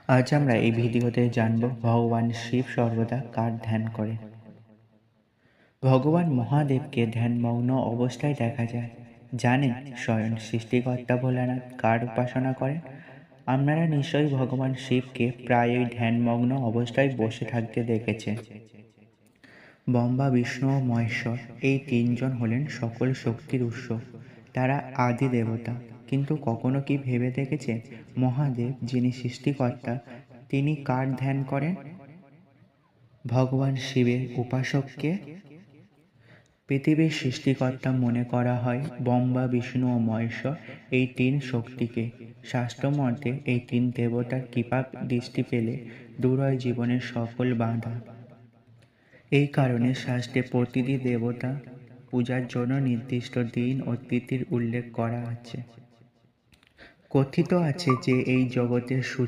আজ আমরা এই ভিডিওতে জানব ভগবান শিব সর্বদা কার ধ্যান করে। ভগবান মহাদেবকে ধ্যানমগ্ন অবস্থায় দেখা যায়। জানেন স্বয়ং সৃষ্টিকর্তা ভোলানাথ কার উপাসনা করেন? আপনারা নিশ্চয়ই ভগবান শিবকে প্রায়ই ধ্যানমগ্ন অবস্থায় বসে থাকতে দেখেছেন। ব্রহ্মা, বিষ্ণু ও মহেশ্বর এই তিনজন হলেন সকল শক্তির উৎস। তারা আদি দেবতা। কিন্তু কখনো কি ভেবে দেখেছেন মহাদেব যিনি সৃষ্টিকর্তা তিনি কার ধ্যান করেন? ভগবান শিবের উপাসককে পৃথিবীর সৃষ্টিকর্তা মনে করা হয় ব্রহ্মা, বিষ্ণু ও মহেশ্বর এই তিন শক্তিকে। শাস্ত্রমতে এই তিন দেবতার কৃপা দৃষ্টি পেলে দূর হয় জীবনের সকল বাধা। এই কারণে শাস্ত্রে প্রতিটি দেবতা পূজার জন্য নির্দিষ্ট দিন ও তিথির উল্লেখ করা আছে। কথিত আছে যে এই জগতের সূচনা